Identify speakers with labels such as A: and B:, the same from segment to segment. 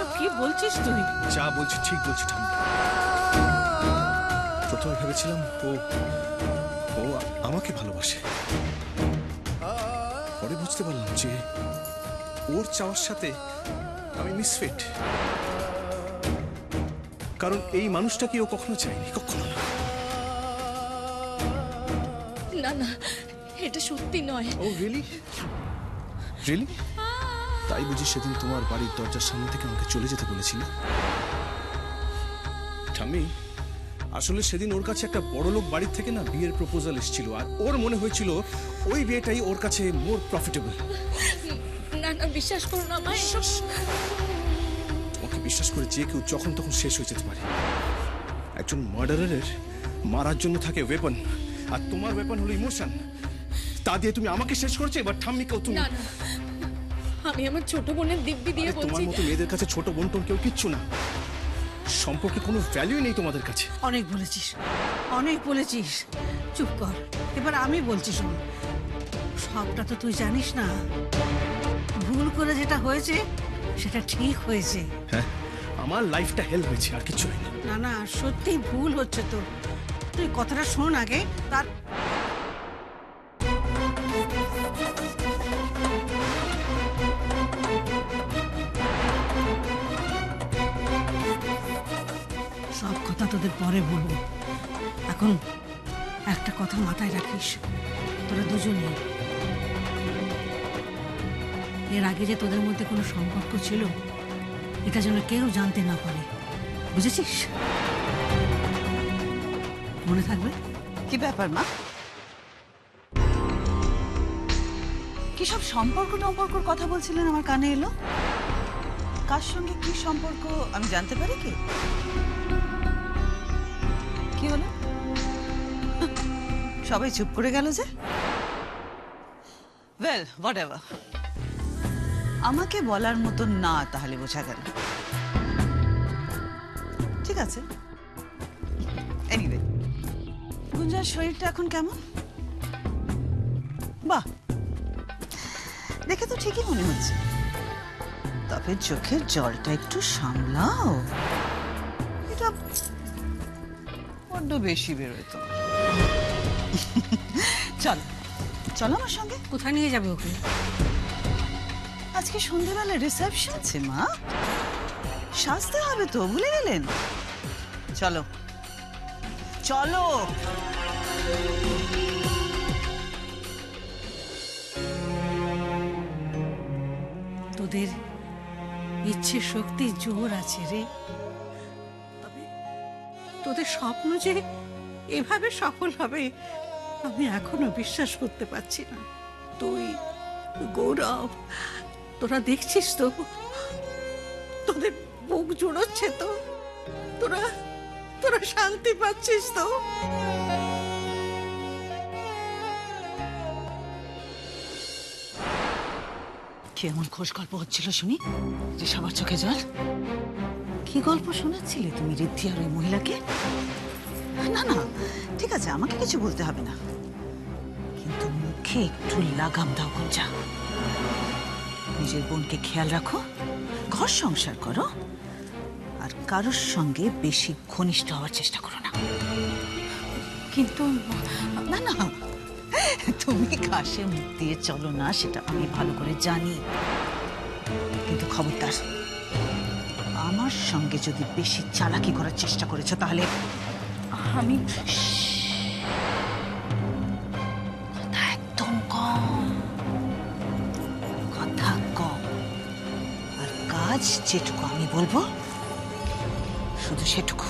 A: এসব কি বলছিস তুই?
B: যা বলছি ঠিক বলছি ঠাম্মি। প্রথমে ভেবেছিলাম ও ও আমাকে ভালোবাসে, পরে বুঝতে পারলাম যে ওর চাওয়ার সাথে আমি মিসফিট। কারণ এই মানুষটাকে ও কখনো চায়নি, কখনো না।
C: না না, এটা সত্যি নয়।
B: ও রিয়েলি রিয়েলি? তাই বুঝি সেদিন তোমার বাড়ির দরজার সামনে থেকে আমাকে চলে যেতে বলেছিল? ঠাম্মি, আসলে সেদিন ওর কাছে একটা বড়লোক বাড়ির থেকে না বিয়ের প্রপোজাল এসেছিল, আর ওর মনে হয়েছিল ওই বিয়েটাই ওর কাছে মোর প্রফিটেবল।
C: না না, বিশ্বাস করো না আমায়।
B: ওকে বিশ্বাস করে যে কেউ যখন তখন শেষ হয়ে যেতে পারে। একজন মার্ডারের মারার জন্য থাকে ওয়েপন, আর তোমার ওয়েপন হলো ইমোশন। তা দিয়ে তুমি আমাকে শেষ করছো, এবার ঠাম্মিকেও তুমি।
C: না না, আমি আমার ছোট বোনের দিব্যি দিয়ে
B: তোমার
C: বলছি।
B: মতো মেয়েদের কাছে ছোট বোন টোন কেউ কিচ্ছু না। সম্পর্কে কোনো ভ্যালু নেই তোমাদের কাছে।
A: অনেক বলেছিস, অনেক বলেছিস, চুপ কর। এবার আমি বলছি, শোন, সবটা তো তুই জানিস না। ভুল করে যেটা হয়েছে সেটা ঠিক হয়েছে।
B: হ্যাঁ, আমার লাইফটা হেল্প হয়েছে, আর কিছু হয়নি।
A: না না, সত্যি ভুল হচ্ছে তো। তুই কথাটা শোন আগে, তার সব কথা তোদের পরে বলবো। এখন একটা কথা মাথায় রাখিস, তোরা দুজনেই, এর আগে যে তোদের মধ্যে কোনো সম্পর্ক ছিল এটা যেন কেউ জানতে না পারে, বুঝেছিস? মনে থাকবে?
D: কি ব্যাপার মা? কি সব সম্পর্ক টম্পর্কর কথা বলছিলেন আমার কানে এলো? কার সঙ্গে কি সম্পর্ক আমি জানতে পারি কি? কি হলো? সবাই চুপ করে গেল যে? Well, whatever. আমাকে বলার মতো না তাহলে বোঝা গেল। ঠিক আছে। এনিওয়ে, গুঞ্জার শরীরটা এখন কেমন? বাহ, দেখে তো ঠিকই মনে হচ্ছে। তবে চোখের জলটা একটু সামলাও, এটা বড্ড বেশি বেরোয় তো। চলো চলো আমার সঙ্গে।
A: কোথায় নিয়ে যাবে ওকে?
D: আজকে সন্ধ্যাবেলা রিসেপশন আছে মা, সাজতে হবে তো, ভুলে গেলেন? চলো চলো।
A: তোদের ইচ্ছে শক্তি জোর আছে রে, তবে তোদের স্বপ্ন যে এভাবে সফল হবে আমি এখনো বিশ্বাস করতে পারছি না। তুই, গৌরব, তোরা দেখছিস তো, তোদের বুক জুড়োচ্ছে তো, তোরা তোরা শান্তি পাচ্ছিস তো?
D: কি এমন খোশ গল্প হচ্ছিল শুনি যে সবার চোখে জল? কি গল্প শোনাচ্ছিলে তুমি ঋদ্ধি আর ওই মহিলাকে? না না, ঠিক আছে, আমাকে কিছু বলতে হবে না, কিন্তু মুখে একটু লাগাম দাও গুঞ্জা। নিজের বোনকে খেয়াল রাখো, ঘর সংসার করো, আর কারোর সঙ্গে বেশি ঘনিষ্ঠ হওয়ার চেষ্টা করো না।
A: কিন্তু
D: না না, তুমি ঘাসে মুখ দিয়ে চলো না, সেটা আমি ভালো করে জানি, কিন্তু খবরদার আমার সঙ্গে যদি বেশি চালাকি করার চেষ্টা করেছো তাহলে আমি। কথা একদম কম, কথা কম, আর কাজ যেটুকু আমি বলবো শুধু সেটুকু।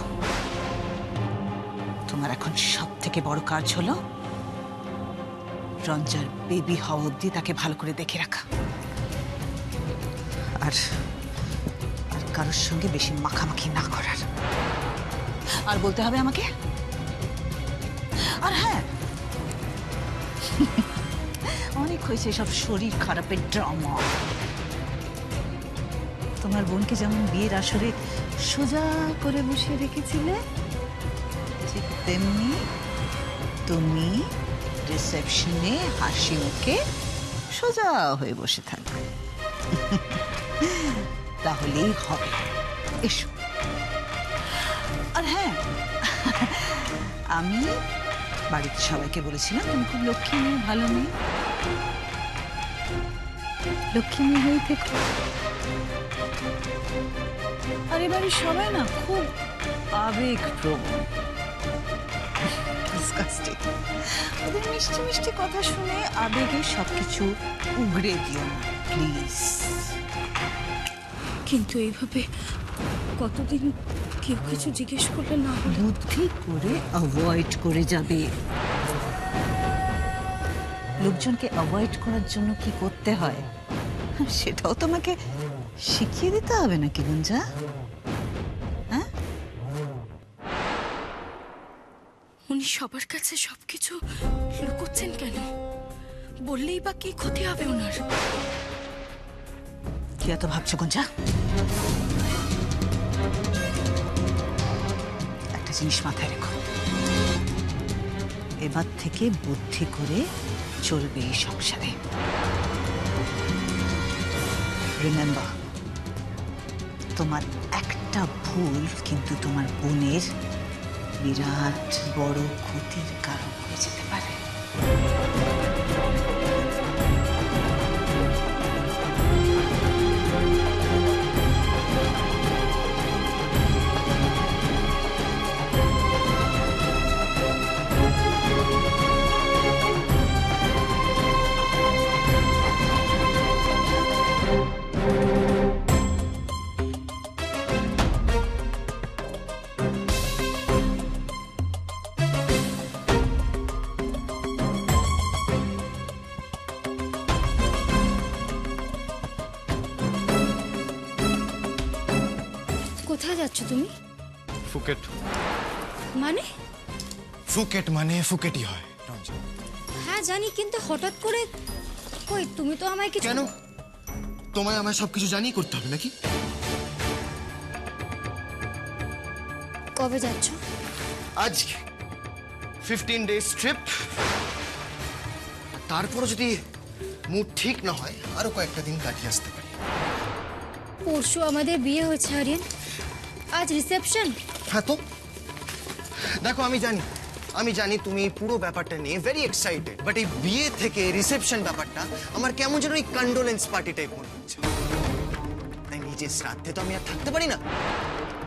D: তোমার এখন সব থেকে বড় কাজ হলো রঞ্জার বেবি হওয়া অব্দি তাকে ভালো করে দেখে রাখা, আর আর কারোর সঙ্গে বেশি মাখামাখি না করার। আর বলতে হবে আমাকে। আর হ্যাঁ, অনেক হয়েছে সব শরীর খারাপের ড্রামা। তোমার বোনকে যেমন বিয়ের আসরে সোজা করে বসিয়ে রেখেছিলে, ঠিক তেমনি তুমি রিসেপশনে হাসি মুখে সোজা হয়ে বসে থাকবে। তাহলেই হবে। এসো। আর হ্যাঁ, আমি বাড়িতে সবাইকে বলেছিলাম তুমি খুব লক্ষ্মী মেয়ে, ভালো মেয়ে, লক্ষ্মী মেয়ে হয়ে থেকো। আর এবারে সবাই না খুব আবেগপ্রবণ। Disgusting. ওদের মিষ্টি মিষ্টি কথা শুনে আবেগে সবকিছু উগড়ে দিও না প্লিজ।
C: কিন্তু এইভাবে কতদিন কেউ কিছু জিজ্ঞেস করলে না হলে?
D: বুদ্ধি করে অ্যাভয়েড করে যাবে। লোকজনকে অ্যাভয়েড করার জন্য কি করতে হয় সেটাও তোমাকে শিখিয়ে দিতে হবে নাকি গুঞ্জা? হ্যাঁ,
C: উনি সবার কাছে সবকিছু লুকোচ্ছেন কেন? বললেই বা কি ক্ষতি হবে ওনার?
D: কি এত ভাবছো গুঞ্জা? একটা জিনিস মাথায় রেখো, এবার থেকে বুদ্ধি করে চলবে এই সংসারে। রিমেম্বার, তোমার একটা ভুল কিন্তু তোমার বোনের বিরাট বড় ক্ষতির কারণ হয়ে যেতে পারে।
C: কোথায় যাচ্ছ তুমি?
B: ফুকেট।
C: মানে?
B: ফুকেট মানে ফুকেটই হয় রঞ্জন।
C: হ্যাঁ জানি, কিন্তু হঠাৎ করে কই তুমি তো আমায় কিছু...
E: কেন তোমায় আমায় সবকিছু জানিয়ে করতে হবে নাকি?
C: কবে যাচ্ছ?
E: আজকে 15 days ট্রিপ, তারপরও যদি মুড ঠিক না হয় আরো কয়েকটা দিন কাটিয়ে আসতে পারি।
C: পরশু আমাদের বিয়ে হয়েছে আরিয়ান, আজ রিসেপশন।
E: হ্যাঁ তো দেখো, আমি জানি তুমি পুরো ব্যাপারটা নিয়ে ভেরি এক্সাইটেড, বাট এই বিয়ে থেকে রিসেপশন ব্যাপারটা আমার কেমন যেন এই কন্ডোলেন্স পার্টি টাইপ মনে হচ্ছে। তাই নিজের শ্রাদ্ধে তো আমি আর থাকতে পারি না,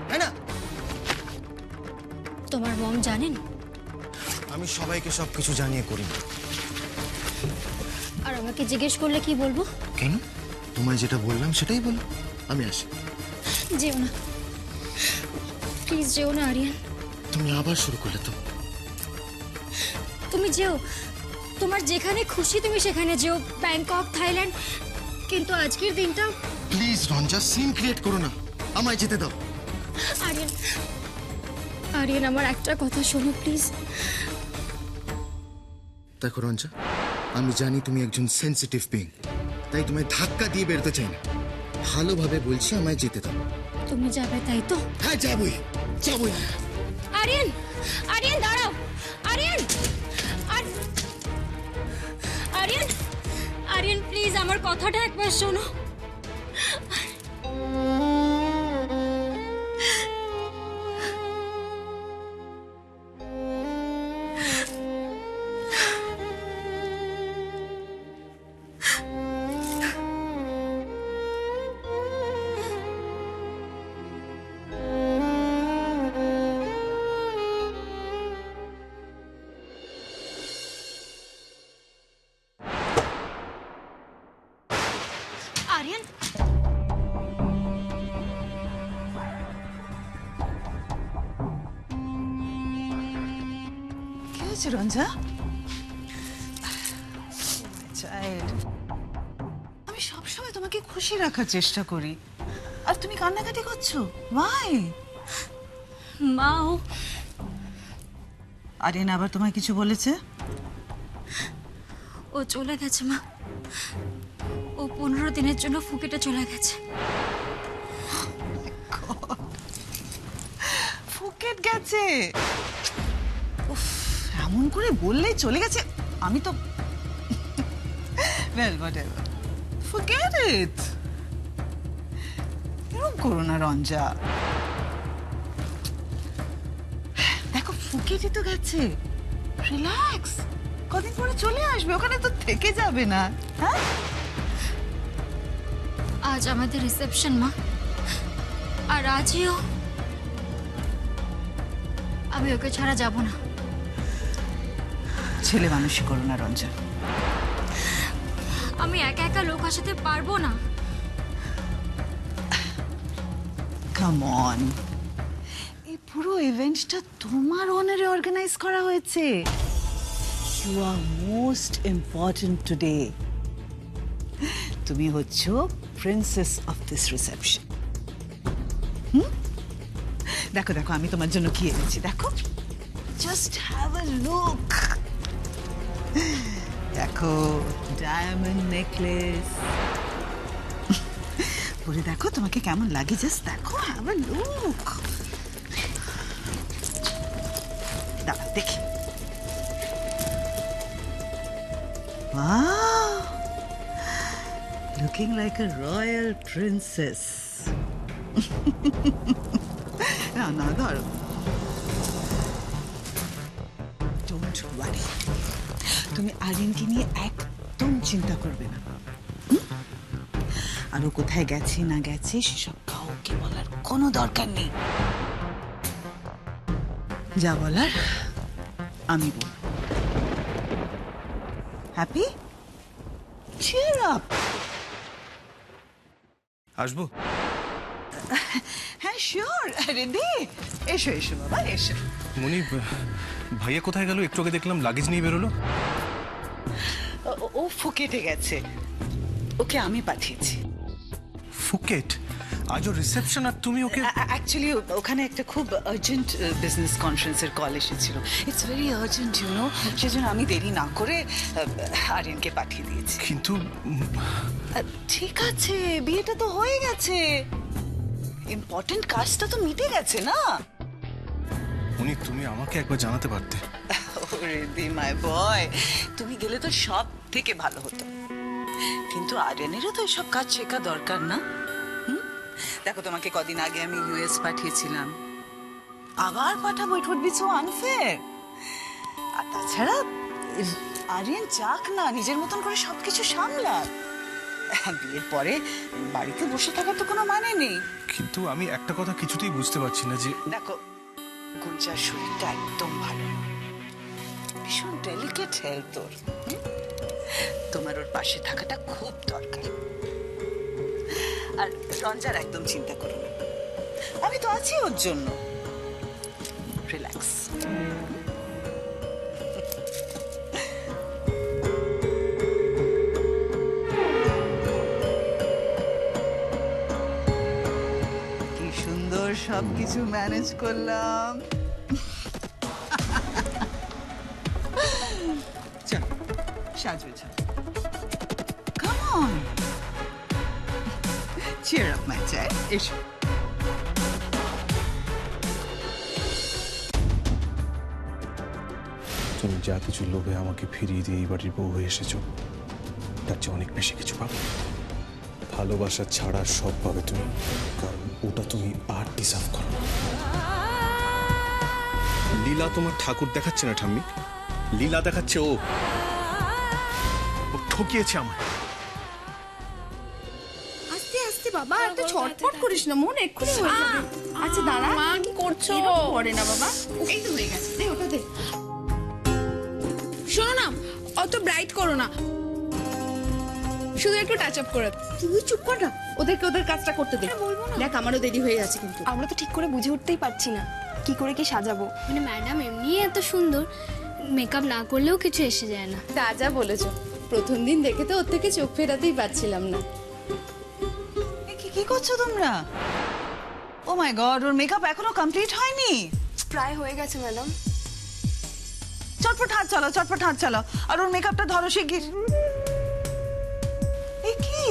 E: তাই না?
C: তোমার মম জানেন?
E: আমি সবাইকে সবকিছু জানিয়ে করি না।
C: আর আমাকে জিজ্ঞেস করলে কি বলবো?
E: কেন? তোমায় যেটা বললাম সেটাই বলো। আমি আসি।
C: যেও না প্লিজ, যেও না আরিয়ান।
E: তুমি আবার শুরু করলে তো।
C: তুমি যেও, তোমার যেখানে খুশি তুমি সেখানে যেও, ব্যাংকক, থাইল্যান্ড, কিন্তু আজকের দিনটা...
E: প্লিজ রঞ্জা, সিন ক্রিয়েট করো না, আমায় যেতে দাও।
C: আরিয়ান, আরিয়ান আমার একটা কথা শোনো প্লিজ।
E: দেখো রঞ্জা, আমি জানি তুমি একজন সেনসিটিভ বিং, তাই তোমায় ধাক্কা দিয়ে বেরোতে চাই না। ভালোভাবে বলছি, আমায় যেতে দাও।
C: তুমি যাবে তাই তো?
E: হ্যাঁ যাবই।
C: আরিয়ান, আরিয়ান দাঁড়াও, আরিয়ান, আরিয়ান, আরিয়ান প্লিজ আমার কথাটা একবার শোনো। আরিয়ান,
D: কি হয়েছে রঞ্জা? আমি সবসময় তোমাকে খুশি রাখার চেষ্টা করি, আর তুমি কান্নাকাটি করছো। ভাই
C: মাও
D: আরিয়ান আবার তোমায় কিছু বলেছে?
C: ও চলে গেছে মা, ও 15 দিনের জন্য ফুকেটে চলে গেছে।
D: ফুকেট গেছে? উফ, এমন করে বললেই চলে গেছে। আমি তো well whatever, forget it. ওরকম করো না রঞ্জা। দেখো ফুকেটই তো গেছে, রিল্যাক্স, কদিন পরে চলে আসবে, ওখানে তো থেকে যাবে না। হ্যাঁ
C: আজ আমাদের রিসেপশন মা, আর আজও আমি ওকে ছাড়া যাব না।
D: ছেলে মানুষই করো না রঞ্জা।
C: আমি একা একা লোক আসাতে পারবো না।
D: কাম অন, এই পুরো ইভেন্টটা তোমার অনারে অর্গানাইজ করা হয়েছে। You are most important today. তুমি হচ্ছ প্রিন্সেস অফ দিস রিসেপশন। দেখো দেখো আমি তোমার জন্য কি এনেছি, দেখো, জাস্ট হ্যাভ আ লুক। দেখো ডায়মন্ড নেকলেস, পরে দেখো তোমাকে কেমন লাগে, জাস্ট দেখো, হ্যাভ আ লুক। দাঁড়া দেখি। Wow, looking like a royal princess. না না ধরো, ডোন্ট ওয়ারি, তুমি আরিনকে নিয়ে একদম চিন্তা করবে না। আর ও কোথায় গেছে না গেছে সেসব কাউকে বলার কোনো দরকার নেই। যা বলার আমি বলবো। হ্যাপি? Cheer up.
B: আসবো?
D: হ্যাঁ শিওর, রেডি, এসো এসো বাবা এসো।
B: মনি, ভাইয়া কোথায় গেল? একটু আগে দেখলাম লাগেজ নিয়ে বেরোলো।
D: ও ফুকেটে গেছে, ওকে আমি পাঠিয়েছি।
B: ফুকেট? আজও রিসেপশন আর তুমি ওকে?
D: অ্যাকচুয়ালি ওখানে একটা খুব আর্জেন্ট বিজনেস কনফারেন্সের কল এসেছিল। It's very urgent you know, সেজন্য আমি দেরি না করে আরিনকে পাঠিয়ে দিয়েছি।
B: কিন্তু
D: ঠিক আছে, বিয়েটা তো হয়ে গেছে, ইম্পর্টেন্ট কাজটা তো মিটে গেছে না।
B: মনি, তুমি আমাকে একবার জানাতে পারতে।
D: রেডি মাই বয়, তুমি গেলে তো সব থেকে ভালো হতো, কিন্তু আরিয়ানেরও তো এসব কাজ শেখা দরকার না? দেখো তোমাকে কদিন আগে আমি ইউএস পাঠিয়েছিলাম, আবার পাঠাবো, it would be so unfair. আর তাছাড়া আরিয়ান চাক না, নিজের মতন করে সবকিছু সামলাক। বিয়ের পরে বাড়িতে বসে থাকার তো কোনো মানে নেই।
B: কিন্তু আমি একটা কথা কিছুতেই বুঝতে পারছি না যে
D: দেখো গুঞ্জার শরীরটা একদম ভালো না, ভীষণ ডেলিকেট হেলথ ওর। তোমার ওর পাশে থাকাটা খুব দরকার। আর রঞ্জার একদম চিন্তা করো না, আমি তো আছি ওর জন্য, রিল্যাক্স। কি সুন্দর সবকিছু ম্যানেজ করলাম। চল সাজো, চল, come on, cheer up my চাই, এসো।
B: তুমি যা কিছু লোভে আমাকে ফিরিয়ে দিয়ে এই বাড়ির বউ হয়ে এসেছো, তার চেয়ে অনেক বেশি কিছু পাবে। ভালোবাসা ছাড়া সব পাবে তুমি, কারণ ওটা তুমি আর ডিজার্ভ করো। লীলা তোমার ঠাকুর দেখাচ্ছে না ঠাম্মি, লীলা দেখাচ্ছে ও। ও ঠকিয়েছে আমায়।
F: আস্তে আস্তে বাবা, এত ছটফট করিস না, মন এক্ষুনি হয়ে যাবে। আচ্ছা দাঁড়া, মা কি করছো? এরকম করে না বাবা, এই তো হয়ে গেছে, দে ওটা দে। শোনো না, অত ব্রাইট করো না, শুধু একটু টাচ আপ করে। তুই চুপ কর না, ওদেরকে ওদের কাজটা করতে দে। দেখ আমারও দেরি হয়ে যাচ্ছে কিন্তু।
G: আমরা তো ঠিক করে বুঝে উঠতেই পারছি না কি করে কি সাজাবো।
H: মানে ম্যাডাম এমনি এত সুন্দর, মেকআপ না করলেও কিছু এসে যায় না।
F: তা যা বলেছো, প্রথম দিন দেখে তো ওর থেকে চোখ ফেরাতেই পারছিলাম না।
D: কি করছো তোমরা? ও মাই গড, ওর মেকআপ এখনো কমপ্লিট হয়নি।
G: প্রায় হয়ে গেছে ম্যাডাম।
D: চটপট হাত চালাও, চটপট হাত চালাও, আর ওর মেকআপটা ধরো শিগগির। এ কি,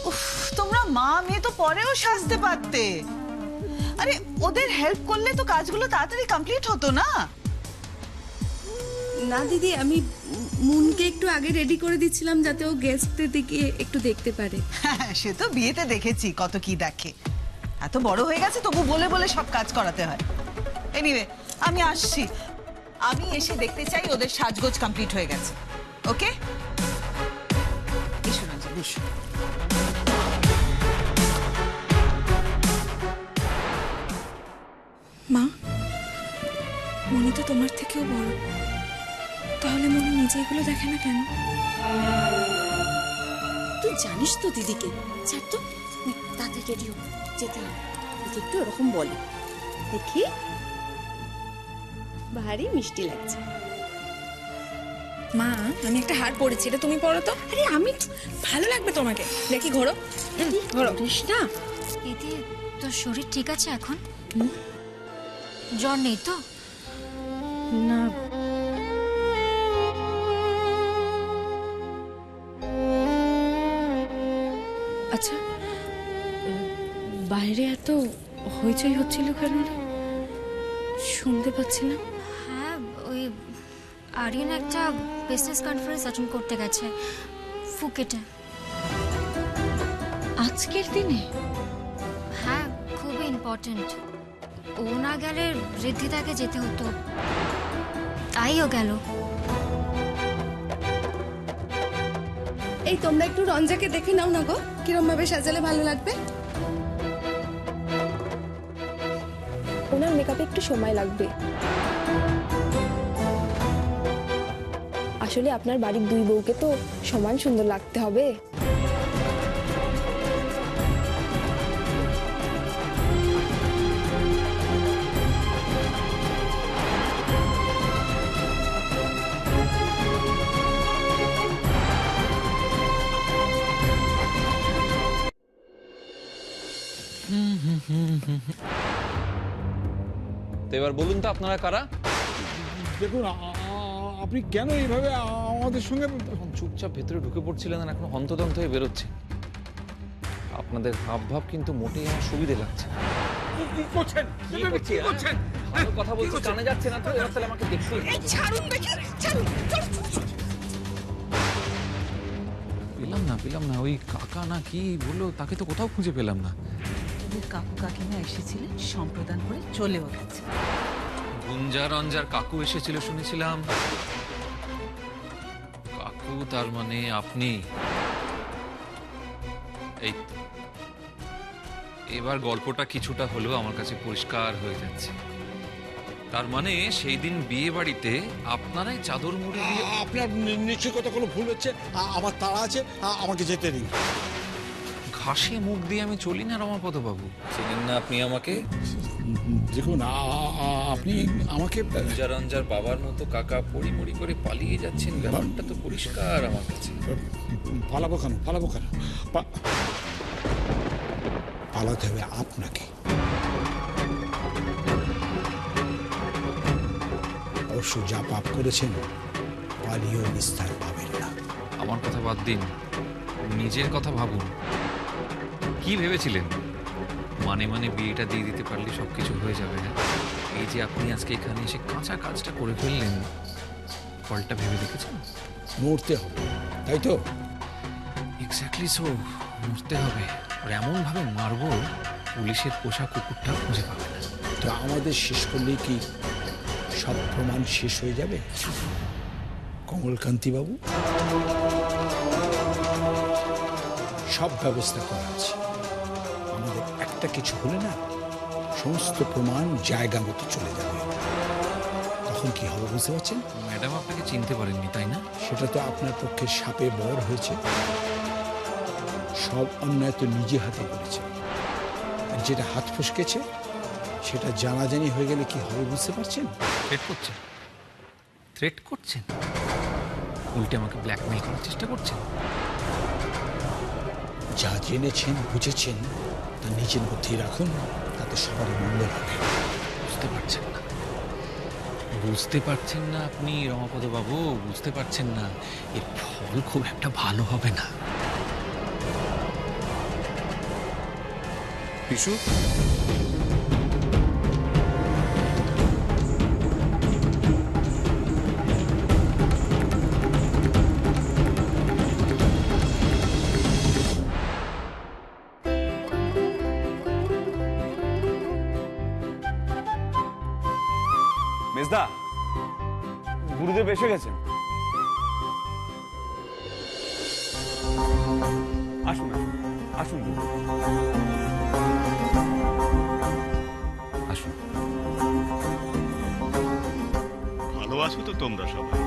D: উফ, তোমরা মা মেয়ে তো পরেও সাজতে পারতে। আরে ওদের হেল্প করলে তো কাজগুলো তাড়াতাড়ি কমপ্লিট হতো না?
F: না দিদি, আমি মুনকে একটু আগে রেডি করে দিচ্ছিলাম যাতে ও গেস্টদের দিকে একটু দেখতে পারে।
D: হ্যাঁ, সে তো বিয়েতে দেখেছি কত কি দেখে। এত বড় হয়ে গেছে তবু বলে বলে সব কাজ করাতে হয়। এনিওয়ে, আমি আসছি। আমি এসে দেখতে চাই ওদের সাজগোজ কমপ্লিট হয়ে গেছে। ওকে, এসো রঞ্জন, বসো।
F: মা, মনি তো তোমার থেকেও বড়, তাহলে মনি নিজে এগুলো দেখে না কেন?
I: তুই জানিস তো দিদিকে, স্যার তো তাতে রেডিও যেতে হবে, দিদি একটু ওরকম বলে। দেখি ভারী মিষ্টি লাগছে।
F: মা, আমি একটা হার পরেছি, এটা তুমি পরো তো। আরে আমি, ভালো লাগবে তোমাকে। দেখি ঘোরো, ঘোরো
I: না
H: দিদি, তোর শরীর ঠিক আছে এখন? জ্বর নেই তো?
I: না,
F: আচ্ছা, বাইরে এত হইচই হচ্ছিল কেন রে? শুনতে পাচ্ছি না।
H: হ্যাঁ, ওই আরিয়ান একটা বিজনেস কনফারেন্স অ্যাটেন্ড করতে গেছে ফুকেটে।
I: আজকের দিনে?
H: হ্যাঁ, খুবই ইম্পর্টেন্ট। ও না গেলে ঋদ্ধিতাকে যেতে হতো, তাই ও গেল।
F: এই তোমরা একটু রঞ্জাকে দেখে নাও না গো, কিরম ভাবে সাজালে ভালো লাগবে।
G: ওনার মেকআপে একটু সময় লাগবে। আসলে আপনার বাড়ির দুই বউকে তো সমান সুন্দর লাগতে হবে।
J: তো এবার বলুন তো আপনারা কারা?
K: দেখুন, আপনি কেন এইভাবে আমাদের সঙ্গে
J: এখন চুপচাপ ভেতরে ঢুকে পড়ছিলেন আর এখন হন্তদন্ত হয়ে বেরোচ্ছে। আপনাদের হাব ভাব কিন্তু মোটেই আমার সুবিধে লাগছে না।
K: কি করছেন?
J: কি করছেন? ভালো কথা বলছি, কানে যাচ্ছে না তো? এবার তাহলে আমাকে দেখতে পেলাম না ওই কাকা না কি বললো, তাকে তো কোথাও খুঁজে পেলাম না।
D: তোদের কাকু কাকিমা এসেছিলেন, সম্প্রদান করে চলেও গেছে।
J: গুঞ্জা রঞ্জার কাকু এসেছিল শুনেছিলাম। কাকু তার মানে আপনি? এই তো, এবার গল্পটা কিছুটা হলেও আমার কাছে পরিষ্কার হয়ে যাচ্ছে। তার মানে সেই দিন বিয়ে বাড়িতে আপনারাই চাদর মুড়ি দিয়ে...
K: আপনার নিশ্চয় কথা কোনো ভুল হচ্ছে। আমার তাড়া আছে, আমাকে যেতে দিন।
J: ঘাসে মুখ দিয়ে আমি চলি না রমাপদ বাবু, চিনেন না আপনি আমাকে?
K: দেখুন, আপনি আমাকে
J: গুঞ্জা রঞ্জার বাবার মতো কাকা পড়ি করে পালিয়ে যাচ্ছেন, ব্যাপারটা তো পরিষ্কার আমার কাছে।
K: পালাবো কেন? পালাতে হবে আপনাকে। অবশ্য যা পাপ করেছেন পালিয়েও নিস্তার পাবেন না।
J: আমার কথা বাদ দিন, নিজের কথা ভাবুন। কি ভেবেছিলেন মানে বিয়েটা দিয়ে দিতে পারলে সবকিছু হয়ে যাবে? না, এই যে আপনি আজকে এখানে এসে কাঁচা কাজটা করে ফেললেন, ফলটা ভেবে দেখেছেন?
K: মরতে হবে, তাই তো?
J: এক্স্যাক্টলি সো, মরতে হবে। আর এমন ভাবে মারবো পুলিশের পোষা কুকুরটা খুঁজে পাবে না।
K: তো আমাদের শেষ করলেই কি সব প্রমাণ শেষ হয়ে যাবে কমলকান্তি বাবু? সব ব্যবস্থা করা আছে। আমাদের একটা কিছু হলে না, সমস্ত প্রমাণ জায়গা মতো চলে যাবে। তখন কি হবে বুঝতে পারছেন?
J: ম্যাডাম আপনাকে চিনতে পারেননি, তাই না?
K: সেটা তো আপনার পক্ষে সাপে বর হয়েছে। সব অন্যায় তো নিজে হাতে করেছে, আর যেটা হাত ফসকেছে সেটা জানাজানি হয়ে গেলে কি হবে বুঝতে পারছেন?
J: থ্রেট করছেন? উল্টে আমাকে ব্ল্যাকমেল করার চেষ্টা করছেন?
K: যা জেনেছেন বুঝেছেন তা নিজের মধ্যেই রাখুন, তাতে সবার মঙ্গল হবে।
J: বুঝতে পারছেন না আপনি রমাপদ বাবু, বুঝতে পারছেন না। এর ফল খুব একটা ভালো হবে না।
B: পিসু,
L: মেজদা, গুরুদেব এসে গেছেন। আসুন আসুন আসুন
J: আসুন।
M: ভালো আছো তো তোমরা সবাই?